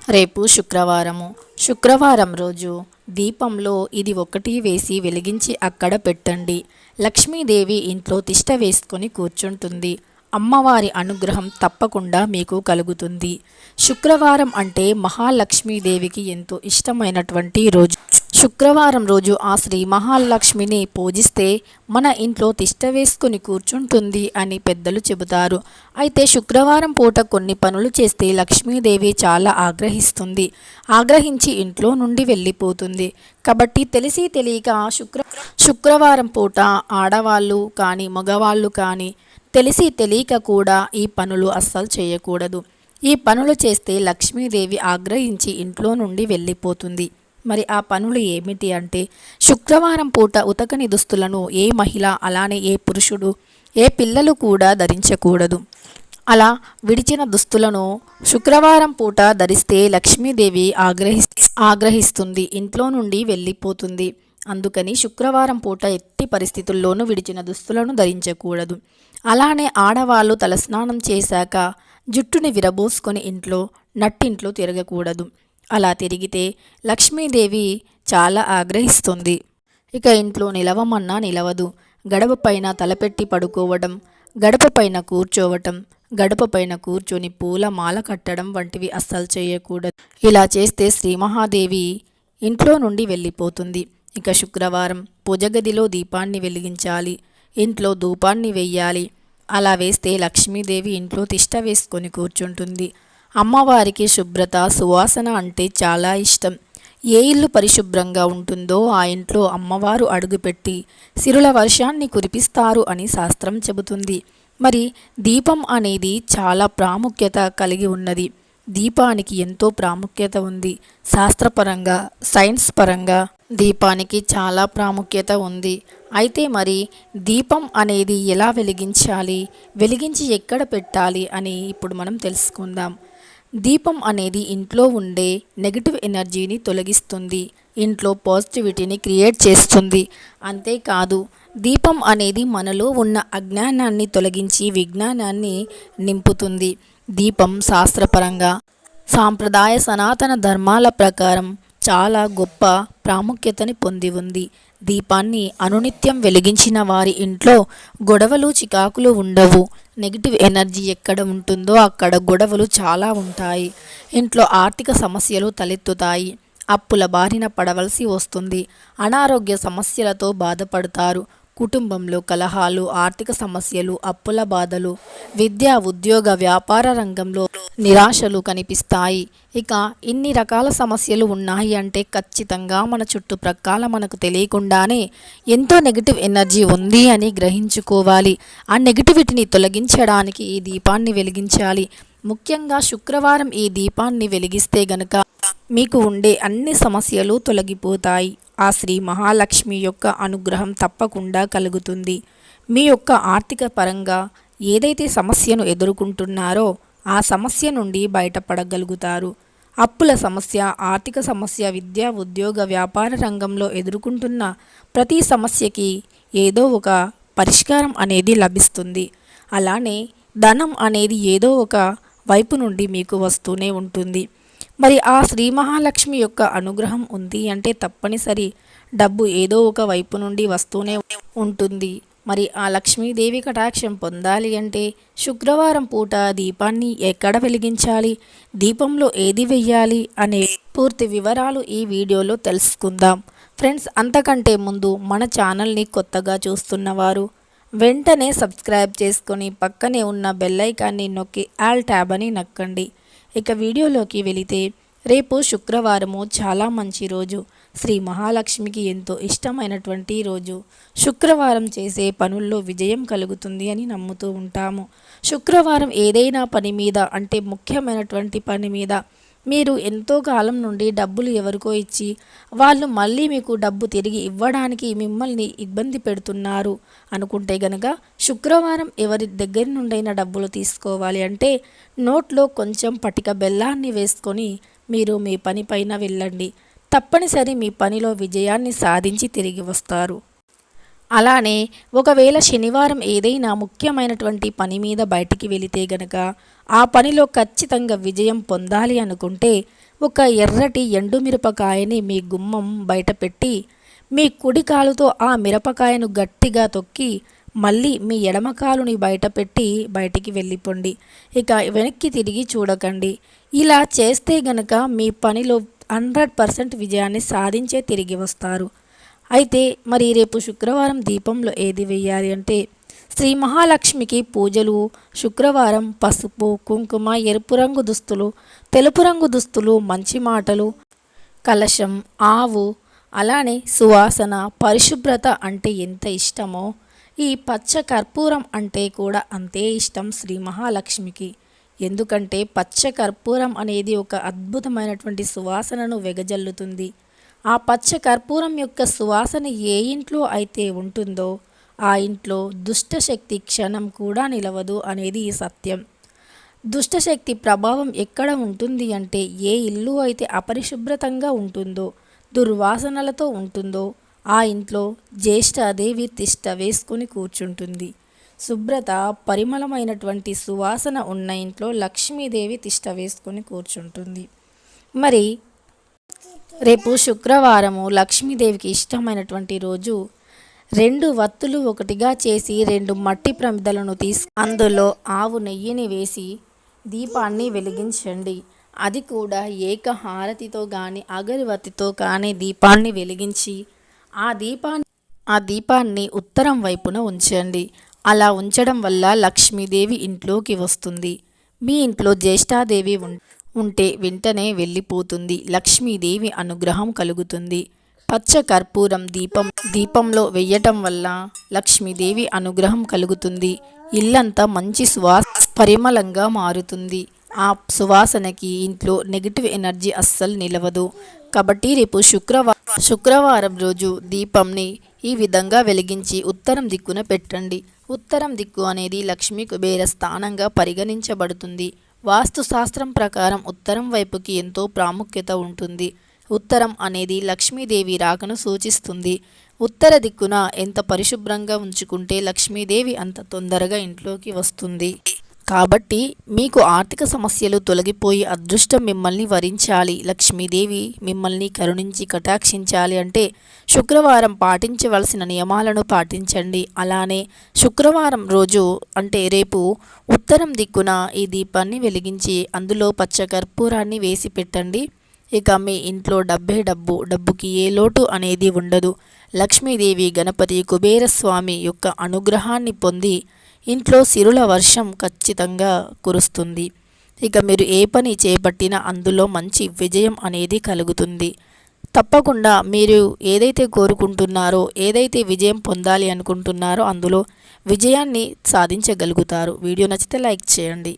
రేపు శుక్రవారం రోజు దీపంలో ఇది ఒకటి వేసి వెలిగించి అక్కడ పెట్టండి. లక్ష్మీదేవి ఇంట్లో తిష్ట వేసుకొని కూర్చుంటుంది. అమ్మవారి అనుగ్రహం తప్పకుండా మీకు కలుగుతుంది. శుక్రవారం అంటే మహాలక్ష్మీదేవికి ఎంతో ఇష్టమైనటువంటి రోజు. శుక్రవారం రోజు ఆ శ్రీ మహాలక్ష్మిని పూజిస్తే మన ఇంట్లో తిష్ట వేసుకుని కూర్చుంటుంది అని పెద్దలు చెబుతారు. అయితే శుక్రవారం పూట కొన్ని పనులు చేస్తే లక్ష్మీదేవి చాలా ఆగ్రహించి ఇంట్లో నుండి వెళ్ళిపోతుంది. కాబట్టి తెలిసి తెలియక శుక్రవారం పూట ఆడవాళ్ళు కానీ మగవాళ్ళు కానీ తెలిసి తెలియక కూడా ఈ పనులు అస్సలు చేయకూడదు. ఈ పనులు చేస్తే లక్ష్మీదేవి ఆగ్రహించి ఇంట్లో నుండి వెళ్ళిపోతుంది. మరి ఆ పనులు ఏమిటి అంటే, శుక్రవారం పూట ఉతకని దుస్తులను ఏ మహిళ అలానే ఏ పురుషుడు ఏ పిల్లలు కూడా ధరించకూడదు. అలా విడిచిన దుస్తులను శుక్రవారం పూట ధరిస్తే లక్ష్మీదేవి ఆగ్రహిస్తుంది, ఇంట్లో నుండి వెళ్ళిపోతుంది. అందుకని శుక్రవారం పూట ఎట్టి పరిస్థితుల్లోనూ విడిచిన దుస్తులను ధరించకూడదు. అలానే ఆడవాళ్ళు తలస్నానం చేశాక జుట్టుని విరబోసుకొని నట్టింట్లో తిరగకూడదు. అలా తిరిగితే లక్ష్మీదేవి చాలా ఆగ్రహిస్తుంది. ఇక ఇంట్లో నిలవమన్నా నిలవదు. గడప పైన తలపెట్టి పడుకోవడం, గడప పైన కూర్చోవటం, గడప పైన కూర్చొని పూల మాల కట్టడం వంటివి అస్సలు చేయకూడదు. ఇలా చేస్తే శ్రీ మహాదేవి ఇంట్లో నుండి వెళ్ళిపోతుంది. ఇక శుక్రవారం పూజగదిలో దీపాన్ని వెలిగించాలి, ఇంట్లో ధూపాన్ని వెయ్యాలి. అలా వేస్తే లక్ష్మీదేవి ఇంట్లో తిష్ట వేసుకొని కూర్చుంటుంది. అమ్మవారికి శుభ్రత సువాసన అంటే చాలా ఇష్టం. ఏ ఇల్లు పరిశుభ్రంగా ఉంటుందో ఆ ఇంట్లో అమ్మవారు అడుగుపెట్టి సిరుల వర్షాన్ని కురిపిస్తారు అని శాస్త్రం చెబుతుంది. మరి దీపం అనేది చాలా ప్రాముఖ్యత కలిగి ఉన్నది. దీపానికి ఎంతో ప్రాముఖ్యత ఉంది. శాస్త్రపరంగా సైన్స్ పరంగా దీపానికి చాలా ప్రాముఖ్యత ఉంది. అయితే మరి దీపం అనేది ఎలా వెలిగించి ఎక్కడ పెట్టాలి అని ఇప్పుడు మనం తెలుసుకుందాం. దీపం అనేది ఇంట్లో ఉండే నెగిటివ్ ఎనర్జీని తొలగిస్తుంది, ఇంట్లో పాజిటివిటీని క్రియేట్ చేస్తుంది. అంతేకాదు దీపం అనేది మనలో ఉన్న అజ్ఞానాన్ని తొలగించి విజ్ఞానాన్ని నింపుతుంది. దీపం శాస్త్రపరంగా సాంప్రదాయ సనాతన ధర్మాల ప్రకారం చాలా గొప్ప ప్రాముఖ్యతని పొంది ఉంది. దీపాన్ని అనునిత్యం వెలిగించిన వారి ఇంట్లో గొడవలు చికాకులు ఉండవు. నెగిటివ్ ఎనర్జీ ఎక్కడ ఉంటుందో అక్కడ గొడవలు చాలా ఉంటాయి. ఇంట్లో ఆర్థిక సమస్యలు తలెత్తుతాయి. అప్పుల బారిన పడవలసి వస్తుంది. అనారోగ్య సమస్యలతో బాధపడతారు. కుటుంబంలో కలహాలు, ఆర్థిక సమస్యలు, అప్పుల బాధలు, విద్య ఉద్యోగ వ్యాపార రంగంలో నిరాశలు కనిపిస్తాయి. ఇక ఇన్ని రకాల సమస్యలు ఉన్నాయి అంటే ఖచ్చితంగా మన చుట్టుప్రక్కల మనకు తెలియకుండానే ఎంతో నెగిటివ్ ఎనర్జీ ఉంది అని గ్రహించుకోవాలి. ఆ నెగిటివిటీని తొలగించడానికి ఈ దీపాన్ని వెలిగించాలి. ముఖ్యంగా శుక్రవారం ఈ దీపాన్ని వెలిగిస్తే గనక మీకు ఉండే అన్ని సమస్యలు తొలగిపోతాయి. ఆ శ్రీ మహాలక్ష్మి యొక్క అనుగ్రహం తప్పకుండా కలుగుతుంది. మీ యొక్క ఆర్థిక పరంగా ఏదైతే సమస్యను ఎదుర్కొంటున్నారో ఆ సమస్య నుండి బయటపడగలుగుతారు. అప్పుల సమస్య, ఆర్థిక సమస్య, విద్య ఉద్యోగ వ్యాపార రంగంలో ఎదుర్కొంటున్న ప్రతి సమస్యకి ఏదో ఒక పరిష్కారం అనేది లభిస్తుంది. అలానే ధనం అనేది ఏదో ఒక వైపు నుండి మీకు వస్తూనే ఉంటుంది. మరి ఆ శ్రీ మహాలక్ష్మి యొక్క అనుగ్రహం ఉంది అంటే తప్పనిసరి డబ్బు ఏదో ఒక వైపు నుండి వస్తూనే ఉంటుంది. మరి ఆ లక్ష్మీదేవి కటాక్షం పొందాలి అంటే శుక్రవారం పూట దీపాన్ని ఎక్కడ వెలిగించాలి, దీపంలో ఏది వెయ్యాలి అనే పూర్తి వివరాలు ఈ వీడియోలో తెలుసుకుందాం. ఫ్రెండ్స్, అంతకంటే ముందు మన ఛానల్ని కొత్తగా చూస్తున్నవారు వెంటనే సబ్స్క్రైబ్ చేసుకొని పక్కనే ఉన్న బెల్ ఐకాన్ని నొక్కి ఆల్ ట్యాబ్ అని నొక్కండి. ఇక వీడియోలోకి వెళితే, రేపు శుక్రవారము చాలా మంచి రోజు. శ్రీ మహాలక్ష్మికి ఎంతో ఇష్టమైనటువంటి రోజు. శుక్రవారం చేసే పనుల్లో విజయం కలుగుతుంది అని నమ్ముతూ ఉంటాము. శుక్రవారం ఏదైనా పని మీద అంటే ముఖ్యమైనటువంటి పని మీద మీరు ఎంతో కాలం నుండి డబ్బులు ఎవరికో ఇచ్చి వాళ్ళు మళ్ళీ మీకు డబ్బు తిరిగి ఇవ్వడానికి మిమ్మల్ని ఇబ్బంది పెడుతున్నారు అనుకుంటే గనక శుక్రవారం ఎవరి దగ్గర నుండైనా డబ్బులు తీసుకోవాలి అంటే నోట్లో కొంచెం పటిక బెల్లాన్ని వేసుకొని మీరు మీ పని పైన వెళ్ళండి. తప్పనిసరి మీ పనిలో విజయాన్ని సాధించి తిరిగి వస్తారు. అలానే ఒకవేళ శనివారం ఏదైనా ముఖ్యమైనటువంటి పని మీద బయటికి వెళితే గనక ఆ పనిలో ఖచ్చితంగా విజయం పొందాలి అనుకుంటే ఒక ఎర్రటి ఎండుమిరపకాయని మీ గుమ్మం బయట పెట్టి మీ కుడి కాలుతో ఆ మిరపకాయను గట్టిగా తొక్కి మళ్ళీ మీ ఎడమ కాలుని బయట పెట్టి బయటికి వెళ్ళిపోండి. ఇక వెనక్కి తిరిగి చూడకండి. ఇలా చేస్తే గనక మీ పనిలో 100% విజయాన్ని సాధించే తిరిగి వస్తారు. అయితే మరి రేపు శుక్రవారం దీపంలో ఏది వెయ్యాలి అంటే శ్రీ మహాలక్ష్మికి పూజలు శుక్రవారం పసుపు కుంకుమ ఎరుపు రంగు దుస్తులు తెలుపు రంగు దుస్తులు మంచి మాటలు కలశం ఆవు అలానే సువాసన పరిశుభ్రత అంటే ఎంత ఇష్టమో ఈ పచ్చ కర్పూరం అంటే కూడా అంతే ఇష్టం శ్రీ మహాలక్ష్మికి. ఎందుకంటే పచ్చ కర్పూరం అనేది ఒక అద్భుతమైనటువంటి సువాసనను వెగజల్లుతుంది. ఆ పచ్చ కర్పూరం యొక్క సువాసన ఏ ఇంట్లో అయితే ఉంటుందో ఆ ఇంట్లో దుష్టశక్తి క్షణం కూడా నిలవదు అనేది ఈ సత్యం. దుష్టశక్తి ప్రభావం ఎక్కడ ఉంటుంది అంటే ఏ ఇల్లు అయితే అపరిశుభ్రతంగా ఉంటుందో దుర్వాసనలతో ఉంటుందో ఆ ఇంట్లో జ్యేష్ఠాదేవి తిష్ట వేసుకుని కూర్చుంటుంది. శుభ్రత పరిమళమైనటువంటి సువాసన ఉన్న ఇంట్లో లక్ష్మీదేవి తిష్ట వేసుకొని కూర్చుంటుంది. మరి రేపు శుక్రవారము లక్ష్మీదేవికి ఇష్టమైనటువంటి రోజు 2 వత్తులు ఒకటిగా చేసి 2 మట్టి ప్రమిదలను అందులో ఆవు నెయ్యిని వేసి దీపాన్ని వెలిగించండి. అది కూడా ఏక హారతితో కానీ అగరవత్తితో కానీ దీపాన్ని వెలిగించి ఆ దీపాన్ని ఉత్తరం వైపున ఉంచండి. అలా ఉంచడం వల్ల లక్ష్మీదేవి ఇంట్లోకి వస్తుంది. మీ ఇంట్లో జ్యేష్ఠాదేవి ఉంటే వెంటనే వెళ్ళిపోతుంది. లక్ష్మీదేవి అనుగ్రహం కలుగుతుంది. పచ్చ కర్పూరం దీపంలో వెయ్యటం వల్ల లక్ష్మీదేవి అనుగ్రహం కలుగుతుంది. ఇల్లంతా మంచి పరిమళంగా మారుతుంది. ఆ సువాసనకి ఇంట్లో నెగిటివ్ ఎనర్జీ అస్సలు నిలవదు. కాబట్టి రేపు శుక్రవారం రోజు దీపంని ఈ విధంగా వెలిగించి ఉత్తరం దిక్కున పెట్టండి. ఉత్తరం దిక్కు అనేది లక్ష్మీ కుబేర స్థానంగా పరిగణించబడుతుంది. వాస్తుశాస్త్రం ప్రకారం ఉత్తరం వైపుకి ఎంతో ప్రాముఖ్యత ఉంటుంది. ఉత్తరం అనేది లక్ష్మీదేవి రాకను సూచిస్తుంది. ఉత్తర దిక్కున ఎంత పరిశుభ్రంగా ఉంచుకుంటే లక్ష్మీదేవి అంత తొందరగా ఇంట్లోకి వస్తుంది. కాబట్టి మీకు ఆర్థిక సమస్యలు తొలగిపోయి అదృష్టం మిమ్మల్ని వరించాలి, లక్ష్మీదేవి మిమ్మల్ని కరుణించి కటాక్షించాలి అంటే శుక్రవారం పాటించవలసిన నియమాలను పాటించండి. అలానే శుక్రవారం రోజు అంటే రేపు ఉత్తరం దిక్కున ఈ దీపాన్ని వెలిగించి అందులో పచ్చ కర్పూరాన్ని వేసి పెట్టండి. ఇక మీ ఇంట్లో డబ్బుకి ఏ లోటు అనేది ఉండదు. లక్ష్మీదేవి గణపతి కుబేరస్వామి యొక్క అనుగ్రహాన్ని పొంది ఇంట్లో సిరుల వర్షం ఖచ్చితంగా కురుస్తుంది. ఇక మీరు ఏ పని చేపట్టినా అందులో మంచి విజయం అనేది కలుగుతుంది. తప్పకుండా మీరు ఏదైతే కోరుకుంటున్నారో ఏదైతే విజయం పొందాలి అనుకుంటున్నారో అందులో విజయాన్ని సాధించగలుగుతారు. వీడియో నచ్చితే లైక్ చేయండి.